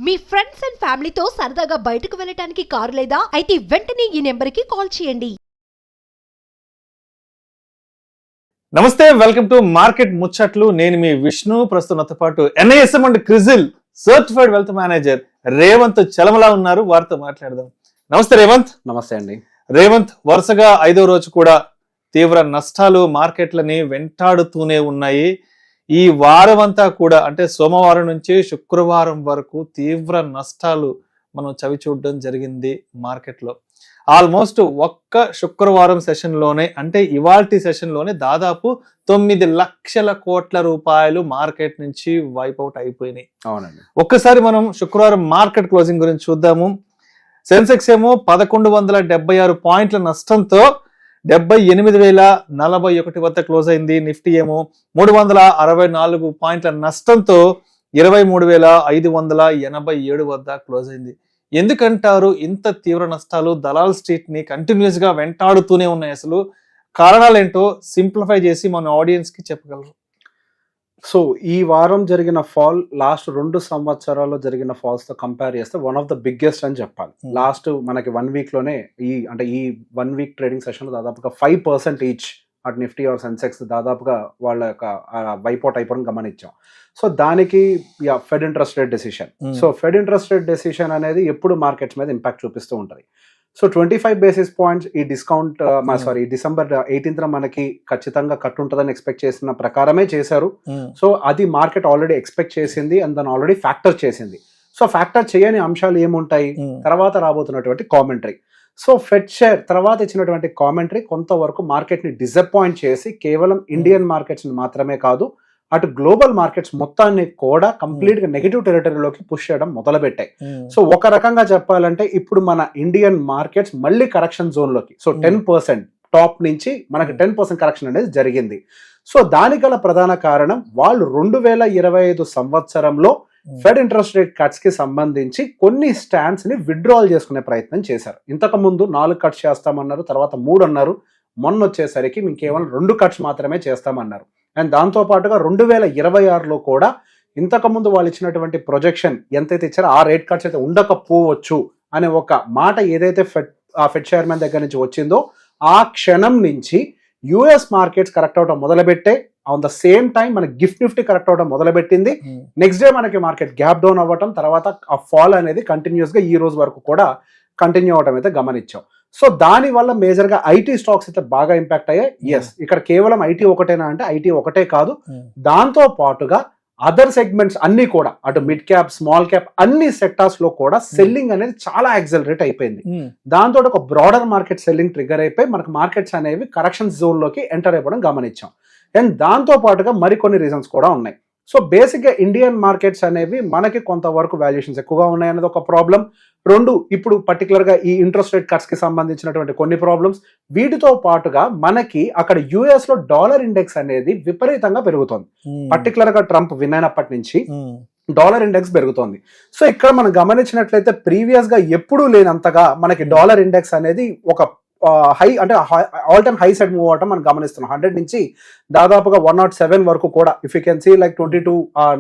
Me friends and ఫ్యామిలీతో సరదాగా బయటకు వెళ్ళటానికి కారు లేదా అయితే వెంటనే ఈ నెంబర్కి కాల్ చేయండి. నమస్తే, వెల్కమ్ టు మార్కెట్ ముచ్చట్లు. నేను మీ విష్ణు. ప్రస్తుతంతో పాటు NISM and Crisil certified wealth manager Revanth Chalamala ఉన్నారు. వారితో మాట్లాడదాం. నమస్తే రేవంత్. నమస్తే అండి. రేవంత్, వరుసగా 5వ రోజు కూడా తీవ్ర నష్టాలు మార్కెట్లని వెంటాడుతూనే ఉన్నాయి. ఈ వారం అంతా కూడా అంటే సోమవారం నుంచి శుక్రవారం వరకు తీవ్ర నష్టాలు మనం చవి చూడడం జరిగింది మార్కెట్లో. ఆల్మోస్ట్ ఒక్క శుక్రవారం సెషన్లోనే అంటే ఇవాల్టి సెషన్లోనే దాదాపు 9 లక్షల కోట్ల రూపాయలు మార్కెట్ నుంచి వైపౌట్ అయిపోయినాయి. అవునండి. ఒక్కసారి మనం శుక్రవారం మార్కెట్ క్లోజింగ్ గురించి చూద్దాము. సెన్సెక్స్ ఏమో 1176 పాయింట్ల నష్టంతో 78,041 వద్ద క్లోజ్ అయింది. నిఫ్టీ ఏమో 364 పాయింట్ల నష్టంతో 23,587 వద్ద క్లోజ్ అయింది. ఎందుకంటారు ఇంత తీవ్ర నష్టాలు దలాల్ స్ట్రీట్ ని కంటిన్యూస్ గా వెంటాడుతూనే ఉన్నాయి? అసలు కారణాలు ఏంటో సింప్లిఫై చేసి మన ఆడియన్స్ కి చెప్పగలరు? సో ఈ వారం జరిగిన ఫాల్ లాస్ట్ 2 సంవత్సరాల్లో జరిగిన ఫాల్స్ తో కంపేర్ చేస్తే వన్ ఆఫ్ ద బిగ్గెస్ట్ అని చెప్పాలి. లాస్ట్ మనకి 1 వీక్ లోనే ఈ 1 వీక్ ట్రేడింగ్ సెషన్ లో దాదాపుగా 5% ఈచ్ అటు నిఫ్టీ ఆర్ సెన్సెక్స్ దాదాపుగా వాళ్ళ యొక్క వైపౌట్ అయిపోవడం గమనించాం. సో దానికి fed interest rate decision. So fed interest rate decision అనేది ఎప్పుడు మార్కెట్స్ మీద ఇంపాక్ట్ చూపిస్తూ ఉంటుంది. సో 25 బేసిస్ పాయింట్స్ ఈ డిస్కౌంట్ డిసెంబర్ 18th మనకి ఖచ్చితంగా కట్ ఉంటుందని ఎక్స్పెక్ట్ చేసిన ప్రకారమే చేశారు. సో అది మార్కెట్ ఆల్రెడీ ఎక్స్పెక్ట్ చేసింది అండ్ దాన్ని ఆల్రెడీ ఫ్యాక్టర్ చేసింది. సో ఫ్యాక్టర్ చేయని అంశాలు ఏముంటాయి తర్వాత రాబోతున్నటువంటి కామెంటరీ. సో ఫెడ్ షేర్ తర్వాత ఇచ్చినటువంటి కామెంటరీ కొంతవరకు మార్కెట్ ని డిసప్పాయింట్ చేసి కేవలం ఇండియన్ మార్కెట్స్ మాత్రమే కాదు అటు గ్లోబల్ మార్కెట్స్ మొత్తాన్ని కూడా కంప్లీట్ గా నెగిటివ్ టెరిటరీలోకి పుష్ చేయడం మొదలు పెట్టాయి. సో ఒక రకంగా చెప్పాలంటే ఇప్పుడు మన ఇండియన్ మార్కెట్స్ మళ్ళీ కరెక్షన్ జోన్ లోకి, సో 10% టాప్ నుంచి మనకి 10% కరెక్షన్ అనేది జరిగింది. సో దానికి గల ప్రధాన కారణం వాళ్ళు 2025 సంవత్సరంలో ఫెడ్ ఇంట్రెస్ట్ రేట్ కట్స్ కి సంబంధించి కొన్ని స్టాండ్స్ ని విత్డ్రాల్ చేసుకునే ప్రయత్నం చేశారు. ఇంతకు ముందు 4 కట్స్ చేస్తామన్నారు, తర్వాత 3 అన్నారు, మొన్న వచ్చేసరికి మేము కేవలం 2 కట్స్ మాత్రమే చేస్తామన్నారు. అండ్ దాంతో పాటుగా 2026లో కూడా ఇంతకుముందు వాళ్ళు ఇచ్చినటువంటి ప్రొజెక్షన్ ఎంతైతే ఇచ్చారో ఆ రేట్ కట్స్ అయితే ఉండకపోవచ్చు అనే ఒక మాట ఏదైతే ఫెడ్ చైర్మన్ దగ్గర నుంచి వచ్చిందో ఆ క్షణం నుంచి యుఎస్ మార్కెట్స్ కరెక్ట్ అవడం మొదలుపెట్టే. ఆన్ ద సేమ్ టైం మన గిఫ్ట్ నిఫ్టీ కరెక్ట్ అవడం మొదలుపెట్టింది. నెక్స్ట్ డే మనకి మార్కెట్ గ్యాప్ డౌన్ అవ్వటం, తర్వాత ఆ ఫాల్ అనేది కంటిన్యూస్ గా ఈ రోజు వరకు కూడా కంటిన్యూ అవడం అయితే గమనించాం. సో దాని వల్ల మేజర్ గా ఐటీ స్టాక్స్ అయితే బాగా ఇంపాక్ట్ అయ్యాయి. ఎస్, ఇక్కడ కేవలం ఐటీ ఒకటేనా అంటే ఐటీ ఒకటే కాదు, దాంతో పాటుగా అదర్ సెగ్మెంట్స్ అన్ని కూడా అటు మిడ్ క్యాప్ స్మాల్ క్యాప్ అన్ని సెక్టార్స్ లో కూడా సెల్లింగ్ అనేది చాలా యాక్సలరేట్ అయిపోయింది. దాంతో ఒక బ్రాడర్ మార్కెట్ సెల్లింగ్ ట్రిగర్ అయిపోయి మనకు మార్కెట్స్ అనేవి కరెక్షన్ జోన్ లోకి ఎంటర్ అయిపోవడం గమనించాం. అండ్ దాంతో పాటుగా మరికొన్ని రీజన్స్ కూడా ఉన్నాయి. సో బేసిక్ గా ఇండియన్ మార్కెట్స్ అనేవి మనకి కొంతవరకు వాల్యుయేషన్స్ ఎక్కువగా ఉన్నాయి అనేది ఒక ప్రాబ్లం. 2, ఇప్పుడు పర్టికులర్ గా ఈ ఇంట్రెస్ట్ రేట్ కట్స్ కి సంబంధించినటువంటి కొన్ని ప్రాబ్లమ్స్. వీటితో పాటుగా మనకి అక్కడ యుఎస్ లో డాలర్ ఇండెక్స్ అనేది విపరీతంగా పెరుగుతోంది. పర్టికులర్ గా ట్రంప్ విన్ అయినప్పటి నుంచి డాలర్ ఇండెక్స్ పెరుగుతోంది. సో ఇక్కడ మనం గమనించినట్లయితే ప్రీవియస్ గా ఎప్పుడూ లేనంతగా మనకి డాలర్ ఇండెక్స్ అనేది ఒక హై అంటే all time high side move అవటం మనం గమనిస్తున్నాం. 100 నుంచి దాదాపుగా 107 వరకు కూడా if you can see like 22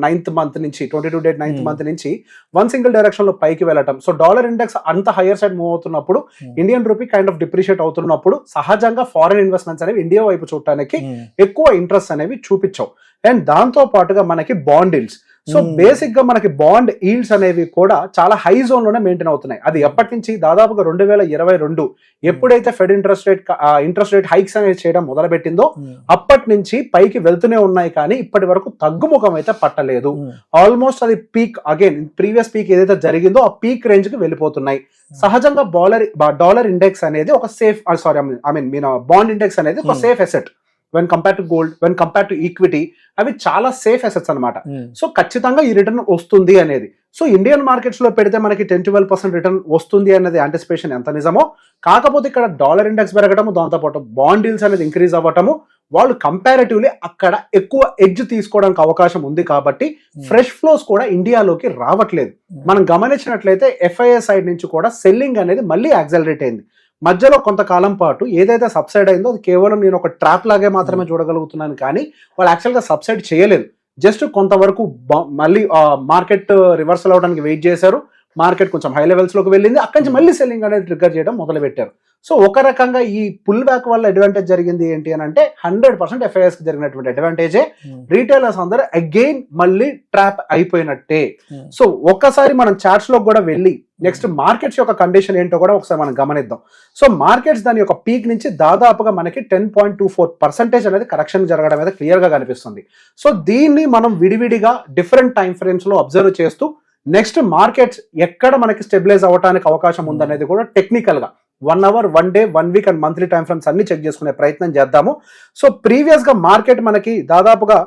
9th month నుంచి 22 డేట్ 9th మంత్ నుంచి వన్ సింగిల్ డైరెక్షన్ లో పైకి వెళ్ళటం. సో డాలర్ ఇండెక్స్ అంత హైయర్ సైడ్ మూవ్ అవుతున్నప్పుడు Indian rupee kind of depreciate అవుతున్నప్పుడు సహజంగా ఫారెన్ ఇన్వెస్ట్మెంట్స్ అనేవి ఇండియా వైపు చూడటానికి ఎక్కువ ఇంట్రెస్ట్ అనేవి చూపించావు. అండ్ దాంతో పాటుగా మనకి బాండ్ ఈల్డ్స్, సో బేసిక్ గా మనకి బాండ్ ఈల్డ్స్ అనేవి కూడా చాలా హై జోన్ లోనే మెయింటైన్ అవుతున్నాయి. అది ఎప్పటి నుంచి దాదాపుగా 2022 ఎప్పుడైతే ఫెడ్ ఇంట్రెస్ట్ రేట్ హైక్స్ అనేది చేయడం మొదలు పెట్టిందో అప్పటి నుంచి పైకి వెళ్తూనే ఉన్నాయి, కానీ ఇప్పటి వరకు తగ్గుముఖం అయితే పట్టలేదు. ఆల్మోస్ట్ అది పీక్ అగైన్ ప్రీవియస్ పీక్ ఏదైతే జరిగిందో ఆ పీక్ రేంజ్ కి వెళ్ళిపోతున్నాయి. సహజంగా డాలర్ ఇండెక్స్ అనేది ఒక సేఫ్ బాండ్ ఇండెక్స్ అనేది ఒక safe asset when compare to gold, when compare to equity, అవి చాలా సేఫ్ అసెట్స్ అనమాట. సో ఖచ్చితంగా ఈ రిటర్న్ వస్తుంది అనేది. సో ఇండియన్ మార్కెట్స్ లో పెడితే మనకి 10-12% రిటర్న్ వస్తుంది అనేది యాంటిసిపేషన్ ఎంత నిజమో, కాకపోతే ఇక్కడ డాలర్ ఇండెక్స్ పెరగటము, దాంతోపాటు బాండ్ డీల్స్ అనేది ఇంక్రీజ్ అవ్వటము, వాళ్ళు కంపారిటివ్లీ అక్కడ ఎక్కువ ఎడ్జ్ తీసుకోవడానికి అవకాశం ఉంది కాబట్టి ఫ్రెష్ ఫ్లోస్ కూడా ఇండియాలోకి రావట్లేదు. మనం గమనించినట్లయితే ఎఫ్ఐఐ సైడ్ నుంచి కూడా సెల్లింగ్ అనేది మళ్ళీ యాక్సలరేట్ అయింది. మధ్యలో కొంతకాలం పాటు ఏదైతే సబ్సైడ్ అయిందో అది కేవలం నేను ఒక ట్రాప్ లాగే మాత్రమే చూడగలుగుతున్నాను, కానీ వాళ్ళు యాక్చువల్గా సబ్సైడ్ చేయలేదు. జస్ట్ కొంతవరకు మళ్ళీ మార్కెట్ రివర్సల్ అవడానికి వెయిట్ చేశారు, మార్కెట్ కొంచెం హై లెవెల్స్ లోకి వెళ్ళింది, అక్కడి నుంచి మళ్ళీ సెల్లింగ్ అనేది ట్రిగ్గర్ చేయడం మొదలు పెట్టారు. సో ఒక రకంగా ఈ పుల్ బ్యాక్ వల్ల అడ్వాంటేజ్ జరిగింది ఏంటి అని అంటే 100% FIS కి జరిగినటువంటి అడ్వాంటేజే. రీటైలర్స్ అందరూ అగైన్ మళ్ళీ ట్రాప్ అయిపోయినట్టే. సో ఒక్కసారి మనం చార్ట్స్ లో కూడా వెళ్ళి నెక్స్ట్ మార్కెట్స్ యొక్క కండిషన్ ఏంటో కూడా ఒకసారి మనం గమనిద్దాం. సో మార్కెట్స్ దాని యొక్క పీక్ నుంచి దాదాపుగా మనకి 10.24% అనేది కరెక్షన్ జరగడం అనేది క్లియర్ గా కనిపిస్తుంది. సో దీన్ని మనం విడివిడిగా డిఫరెంట్ టైం ఫ్రేమ్స్ లో అబ్జర్వ్ చేస్తూ నెక్స్ట్ మార్కెట్స్ ఎక్కడ మనకి స్టెబిలైజ్ అవ్వడానికి అవకాశం ఉందనేది కూడా టెక్నికల్ గా 1 hour, 1 day, 1 week and monthly time frames అన్ని చెక్ చేసుకునే ప్రయత్నం చేద్దాము. సో ప్రీవియస్ గా మార్కెట్ మనకి దాదాపుగా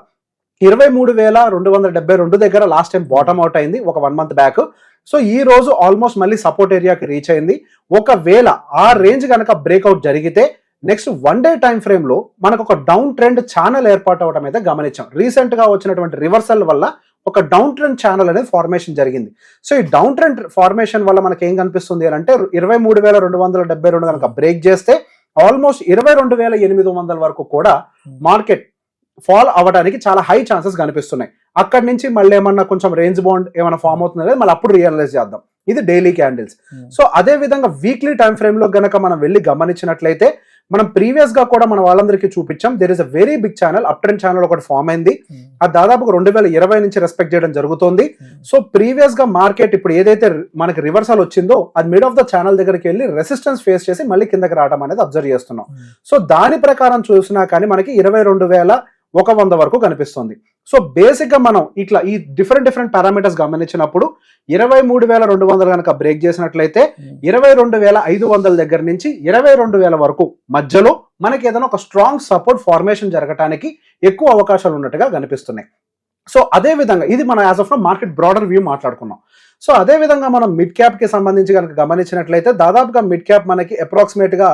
23,272 దగ్గర లాస్ట్ టైం బాటమ్ అవుట్ అయింది ఒక 1 month బ్యాక్. సో ఈ రోజు ఆల్మోస్ట్ మళ్ళీ సపోర్ట్ ఏరియాకి రీచ్ అయింది. ఒకవేళ ఆ రేంజ్ కనుక బ్రేక్అవుట్ జరిగితే నెక్స్ట్ 1 day టైం ఫ్రేమ్ లో మనకు ఒక డౌన్ ట్రెండ్ ఛానల్ ఏర్పాటు అవడం అయితే గమనించాం. రీసెంట్ గా వచ్చినటువంటి రివర్సల్ వల్ల ఒక డౌన్ ట్రెండ్ ఛానల్ అనేది ఫార్మేషన్ జరిగింది. సో ఈ డౌన్ ట్రెండ్ ఫార్మేషన్ వల్ల మనకి ఏం కనిపిస్తుంది అని అంటే 23,272 కనుక బ్రేక్ చేస్తే ఆల్మోస్ట్ 22,800 వరకు కూడా మార్కెట్ ఫాల్ అవ్వడానికి చాలా హై ఛాన్సెస్ కనిపిస్తున్నాయి. అక్కడి నుంచి మళ్ళీ ఏమన్నా కొంచెం రేంజ్ బౌండ్ ఏమైనా ఫామ్ అవుతుంది లేదా మళ్ళీ అప్పుడు రియలైజ్ చేద్దాం. ఇది డైలీ క్యాండిల్స్. సో అదే విధంగా వీక్లీ టైం ఫ్రేమ్ లో గనక మనం వెళ్ళి గమనించినట్లయితే మనం ప్రీవియస్ గా కూడా మన వాళ్ళందరికీ చూపించాం. There is a very big channel, up trend channel ఒకటి ఫామ్ అయింది. అది దాదాపుగా 2020 నుంచి రెస్పెక్ట్ చేయడం జరుగుతుంది. సో ప్రీవియస్ గా మార్కెట్ ఇప్పుడు ఏదైతే మనకి రివర్సల్ వచ్చిందో అది మిడ్ ఆఫ్ ద ఛానల్ దగ్గరికి వెళ్ళి రెసిస్టెన్స్ ఫేస్ చేసి మళ్ళీ కిందకి రావడం అనేది అబ్జర్వ్ చేస్తున్నాం. సో దాని ప్రకారం చూసినా కానీ మనకి 22,100 వరకు కనిపిస్తుంది. సో బేసిక్ గా మనం ఇట్లా ఈ డిఫరెంట్ పారామీటర్స్ గమనించినప్పుడు 23,200 కనుక బ్రేక్ చేసినట్లయితే 22,500 దగ్గర నుంచి 22,000 వరకు మధ్యలో మనకి ఏదైనా ఒక స్ట్రాంగ్ సపోర్ట్ ఫార్మేషన్ జరగడానికి ఎక్కువ అవకాశాలు ఉన్నట్టుగా కనిపిస్తున్నాయి. సో అదే విధంగా ఇది మనం as of now market broader view మాట్లాడుకున్నాం. సో అదే విధంగా మనం మిడ్ క్యాప్ కి సంబంధించి కనుక గమనించినట్లయితే దాదాపుగా మిడ్ క్యాప్ మనకి అప్రాక్సిమేట్ గా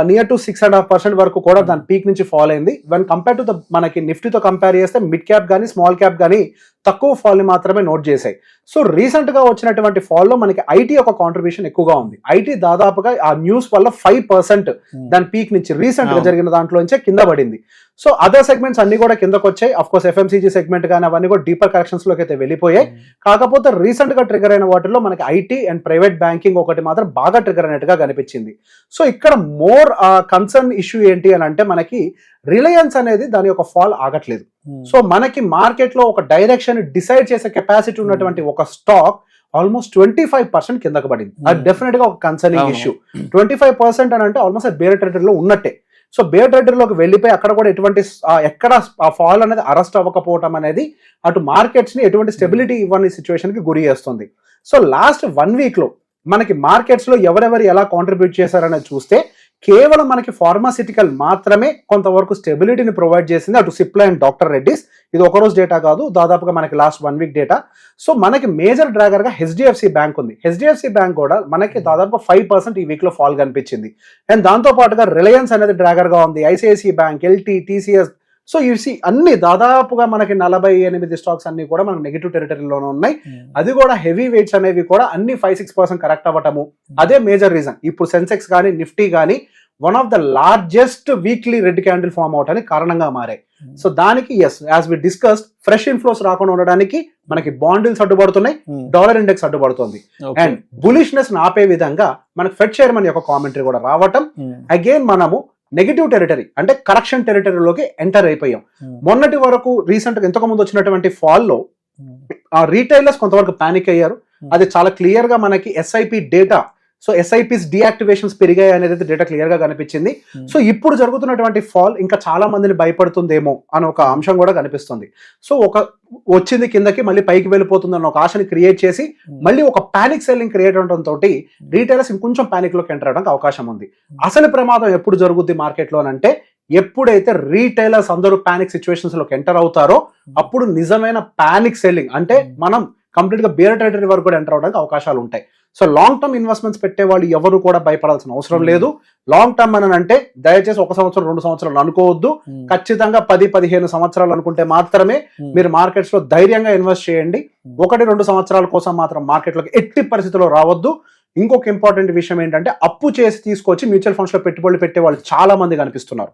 నియర్ టు 6.5% వరకు కూడా దాని పీక్ నుంచి ఫాల్ అయింది. వెన్ కంపేర్ టు ద మనకి నిఫ్టీతో కంపేర్ చేస్తే మిడ్ క్యాప్ కానీ స్మాల్ క్యాప్ కానీ తక్కువ ఫాల్ ని మాత్రమే నోట్ చేశాయి. సో రీసెంట్ గా వచ్చినటువంటి ఫాల్ లో మనకి ఐటీ యొక్క కాంట్రిబ్యూషన్ ఎక్కువగా ఉంది. ఐటీ దాదాపుగా ఆ న్యూస్ వల్ల 5% దాని పీక్ నుంచి రీసెంట్ గా జరిగిన దాంట్లో నుంచే కింద పడింది. సో అదర్ సెగ్మెంట్స్ అన్ని కూడా కిందకు వచ్చాయి. అఫ్ కోర్స్ FMCG సెగ్మెంట్ కానీ అవన్నీ కూడా డీపర్ కరెక్షన్స్ లోకి అయితే వెళ్ళిపోయాయి. కాకపోతే రీసెంట్ గా ట్రిగర్ అయిన వాటిలో మనకి ఐటీ అండ్ ప్రైవేట్ బ్యాంకింగ్ ఒకటి మాత్రం బాగా ట్రిగర్ అయినట్టుగా కనిపించింది. సో ఇక్కడ మోర్ కన్సర్న్ ఇష్యూ ఏంటి అని అంటే మనకి రిలయన్స్ అనేది దాని యొక్క ఫాల్ ఆగట్లేదు. సో మనకి మార్కెట్ లో ఒక డైరెక్షన్ డిసైడ్ చేసే కెపాసిటీ ఉన్నటువంటి ఒక స్టాక్ ఆల్మోస్ట్ 25% కిందకు పడింది. అది డెఫినెట్ గా ఒక కన్సర్నింగ్ ఇష్యూ. 25% అని అంటే ఆల్మోస్ట్ బేర్ టెరిటరీలో ఉన్నట్టే. సో బేర్ టెరిటరీలోకి వెళ్ళిపోయి అక్కడ కూడా ఎటువంటి ఎక్కడ ఆ ఫాల్ అనేది అరెస్ట్ అవ్వకపోవటం అనేది అటు మార్కెట్స్ ని ఎటువంటి స్టెబిలిటీ ఇవ్వని సిచ్యువేషన్ కి గురి చేస్తుంది. సో లాస్ట్ 1 week లో మనకి మార్కెట్స్ లో ఎవరెవరు ఎలా కాంట్రిబ్యూట్ చేశారనేది చూస్తే కేవలం మనకి ఫార్మాసిటికల్ మాత్రమే కొంతవరకు స్టెబిలిటీని ప్రొవైడ్ చేసింది. అటు సిప్లా అండ్ డాక్టర్ రెడ్డిస్. ఇది ఒక రోజు డేటా కాదు, దాదాపుగా మనకి లాస్ట్ 1 week డేటా. సో మనకి మేజర్ డ్రాగర్ గా HDFC బ్యాంక్ ఉంది. HDFC బ్యాంక్ కూడా మనకి దాదాపు 5% ఈ వీక్ లో ఫాల్ కనిపించింది. అండ్ దాంతో పాటుగా రిలయన్స్ అనేది డ్రాగర్ గా ఉంది, ICICI bank, LT, TCS. So ఇవి అన్ని దాదాపుగా మనకి 48 స్టాక్స్ అన్ని కూడా మనకి నెగిటివ్ టెరిటరీలోనే ఉన్నాయి. అది కూడా హెవీ వెయిట్స్ అనేవి కూడా అన్ని 5-6% కరెక్ట్ అవ్వటము అదే మేజర్ రీజన్. ఇప్పుడు సెన్సెక్స్ కానీ నిఫ్టీ కానీ one of the largest weekly red candle form అవడానికి కారణంగా మారాయి. సో దానికి as as we discuss fresh inflows రాకుండా ఉండడానికి మనకి బాండిల్స్ అడ్డుపడుతున్నాయి, డాలర్ ఇండెక్స్ అడ్డుపడుతుంది. అండ్ బులిష్నెస్ ఆపే విధంగా మనకి ఫెడ్ చైర్మన్ యొక్క కామెంటరీ కూడా రావటం. అగైన్ మనము నెగిటివ్ టెరిటరీ అంటే కరెక్షన్ టెరిటరీలోకి ఎంటర్ అయిపోయాం. మొన్నటి వరకు రీసెంట్ గా ఇంతకు ముందు వచ్చినటువంటి ఫాల్ లో ఆ రీటైలర్స్ కొంతవరకు పానిక్ అయ్యారు. అది చాలా క్లియర్ గా మనకి SIP డేటా, సో SIPs డియాక్టివేషన్స్ పెరిగాయి అనేది డేటా క్లియర్ గా కనిపించింది. సో ఇప్పుడు జరుగుతున్నటువంటి ఫాల్ ఇంకా చాలా మందిని భయపడుతుందేమో అని ఒక అంశం కూడా కనిపిస్తుంది. సో ఒక వచ్చింది కిందకి మళ్ళీ పైకి వెళ్ళిపోతుంది అన్న ఒక ఆశని క్రియేట్ చేసి మళ్ళీ ఒక పానిక్ సెల్లింగ్ క్రియేట్ అవడం తోటి రీటైలర్స్ ఇంకొంచెం పానిక్ లోకి ఎంటర్ అవడానికి అవకాశం ఉంది. అసలు ప్రమాదం ఎప్పుడు జరుగుద్ది మార్కెట్ లో అంటే ఎప్పుడైతే రీటైలర్స్ అందరూ పానిక్ సిచ్యువేషన్స్ లోకి ఎంటర్ అవుతారో అప్పుడు నిజమైన పానిక్ సెల్లింగ్ అంటే మనం కంప్లీట్ గా బేర్ టెరిటరీ వరకు కూడా ఎంటర్ అవడానికి అవకాశాలు ఉంటాయి. సో లాంగ్ టర్మ్ ఇన్వెస్ట్మెంట్స్ పెట్టే వాళ్ళు ఎవరు కూడా భయపడాల్సిన అవసరం లేదు. లాంగ్ టర్మ్ అని అంటే దయచేసి 1 సంవత్సరం 2 సంవత్సరాలు అనుకోవద్దు. ఖచ్చితంగా 10-15 సంవత్సరాలు అనుకుంటే మాత్రమే మీరు మార్కెట్స్ లో ధైర్యంగా ఇన్వెస్ట్ చేయండి. 1-2 సంవత్సరాల కోసం మాత్రం మార్కెట్ లోకి ఎట్టి పరిస్థితుల్లో రావద్దు. ఇంకొక ఇంపార్టెంట్ విషయం ఏంటంటే అప్పు చేసి తీసుకొచ్చి మ్యూచువల్ ఫండ్స్ లో పెట్టుబడులు పెట్టే వాళ్ళు చాలా మంది కనిపిస్తున్నారు.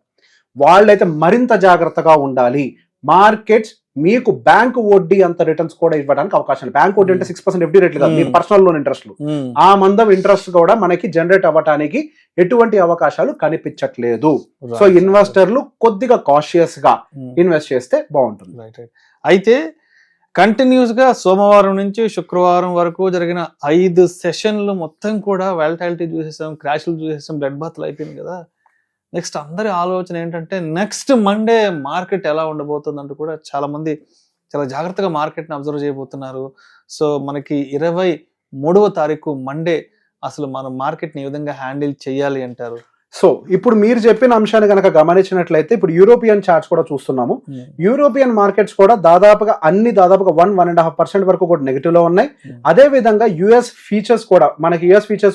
వాళ్ళైతే మరింత జాగ్రత్తగా ఉండాలి. మార్కెట్స్ మీకు బ్యాంక్ వడ్డీ అంత రిటర్న్స్ కూడా ఇవ్వడానికి అవకాశం. బ్యాంక్ వడ్డీ అంటే 6% FD రేట్లు కాదు, మీ పర్సనల్ లోన్ ఇంట్రెస్ట్లు. ఆ మందం ఇంట్రెస్ట్ కూడా మనకి జనరేట్ అవ్వడానికి ఎటువంటి అవకాశాలు కనిపించట్లేదు. సో ఇన్వెస్టర్లు కొద్దిగా కాషియస్ గా ఇన్వెస్ట్ చేస్తే బాగుంటుంది. అయితే కంటిన్యూస్ గా సోమవారం నుంచి శుక్రవారం వరకు జరిగిన 5 సెషన్లు మొత్తం కూడా వాలటాలిటీ చూసేసాం, క్రాష్లు చూసేసాం, బ్లడ్ బాత్లు అయిపోయింది కదా. నెక్స్ట్ అందరి ఆలోచన ఏంటంటే నెక్స్ట్ మండే మార్కెట్ ఎలా ఉండబోతుంది అంటూ కూడా చాలా మంది చాలా జాగ్రత్తగా మార్కెట్ని అబ్జర్వ్ చేయబోతున్నారు. సో మనకి 23వ తారీఖు మండే అసలు మనం మార్కెట్ని ఏ విధంగా హ్యాండిల్ చేయాలి అంటారు? సో ఇప్పుడు మీరు చెప్పిన అంశాన్ని కనుక గమనించినట్లయితే ఇప్పుడు యూరోపియన్ చార్ట్స్ కూడా చూస్తున్నాము. యూరోపియన్ మార్కెట్స్ కూడా దాదాపుగా 1.5% వరకు కూడా నెగిటివ్ లో ఉన్నాయి. అదే విధంగా యుఎస్ ఫీచర్స్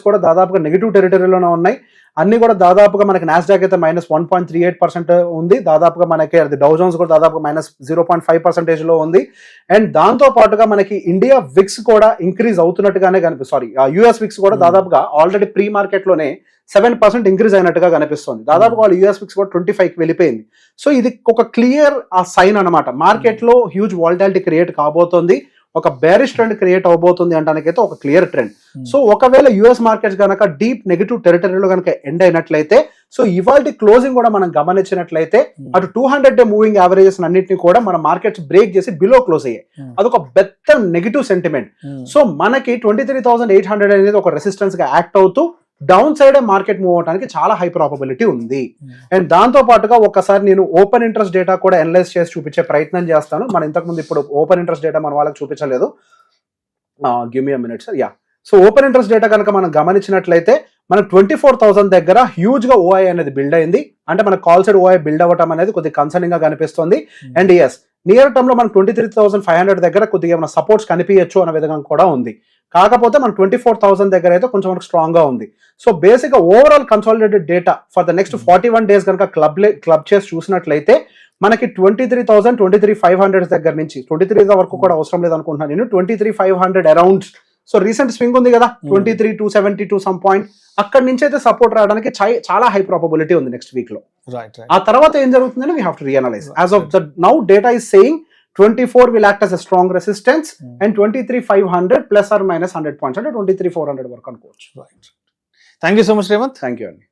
కూడా దాదాపుగా నెగిటివ్ టెరిటరీలోనే ఉన్నాయి. అన్ని కూడా దాదాపుగా మనకి నాస్డాక్ అయితే -1.38% ఉంది. దాదాపుగా మనకి అది డౌ జోన్స్ కూడా దాదాపుగా -0.5% లో ఉంది. అండ్ దాంతో పాటుగా మనకి ఇండియా విక్స్ కూడా ఇంక్రీజ్ అవుతున్నట్టుగానే యుఎస్ విక్స్ కూడా దాదాపుగా ఆల్రెడీ ప్రీ మార్కెట్ లోనే 7% ఇంక్రీజ్ అయినట్టుగా కనిపిస్తుంది. దాదాపుగా వాళ్ళు యుఎస్ విక్స్ కూడా 25కి వెళ్ళిపోయింది. సో ఇది ఒక క్లియర్ ఆ సైన్ అనమాట, మార్కెట్ లో హ్యూజ్ వాలటాలిటీ క్రియేట్ కాబోతోంది, ఒక బేరిష్ ట్రెండ్ క్రియేట్ అవబోతుంది అనడానికైతే ఒక క్లియర్ ట్రెండ్. సో ఒకవేళ యుఎస్ మార్కెట్స్ కనుక డీప్ నెగిటివ్ టెరిటరీలో కనుక ఎండ్ అయినట్లయితే, సో ఇవాల్టి క్లోజింగ్ కూడా మనం గమనించినట్లయితే అటు 200-డే మూవింగ్ యావరేజెస్ అన్నింటినీ కూడా మన మార్కెట్స్ బ్రేక్ చేసి బిలో క్లోజ్ అయ్యాయి. అదొక పెద్ద నెగిటివ్ సెంటిమెంట్. సో మనకి 23,800 అనేది ఒక రెసిస్టెన్స్ గా యాక్ట్ అవుతూ డౌన్ సైడ్ మార్కెట్ మూవ్ అవడానికి చాలా హై ప్రాబబిలిటీ ఉంది. అండ్ దాంతో పాటుగా ఒకసారి నేను ఓపెన్ ఇంట్రెస్ట్ డేటా కూడా అనలైజ్ చేసి చూపించే ప్రయత్నం చేస్తాను. మనం ఇంతకుముందు ఇప్పుడు ఓపెన్ ఇంట్రెస్ట్ డేటా మన వాళ్ళకి చూపించలేదు. Give me a minute sir. So open interest data కనుక మనం గమనించినట్లయితే మనకు 24,000 దగ్గర హ్యూజ్ గా ఓఐ అనేది బిల్డ్ అయింది. అంటే మన కాల్ సైడ్ ఓఐ బిల్డ్ అవ్వటం అనేది కొద్దిగా కన్సర్నింగ్ గా కనిపిస్తుంది. అండ్ నియర్ టర్మ్ లో మనకు 23,500 దగ్గర కొద్దిగా ఏమైనా సపోర్ట్స్ కనిపించచ్చు అనే విధంగా కూడా ఉంది. కాకపోతే మనకు 24,000 దగ్గర అయితే కొంచెం మనకు స్ట్రాంగ్ గా ఉంది. సో బేసిక్ గా overall consolidated data for the next 41 days కనుక క్లబ్ చేసి చూసినట్లయితే మనకి 23,000, 23,500 దగ్గర నుంచి 23 వరకు కూడా అవసరం లేదు అనుకుంటున్నాను నేను. 23,500 అరౌండ్. సో రీసెంట్ స్వింగ్ ఉంది కదా 23,272 సమ్ పాయింట్, అక్కడి నుంచి అయితే సపోర్ట్ రావడానికి చాలా హై ప్రాబబిలిటీ ఉంది నెక్స్ట్ వీక్ లో. ఆ తర్వాత ఏం జరుగుతుందని we have to realise. As of the now data is saying 24 will act as a strong resistance and 23,500 plus or minus 100 points అంటే 23,400 వరకు అనుకోవచ్చు. Thank you so much Revanth. Thank you అండి.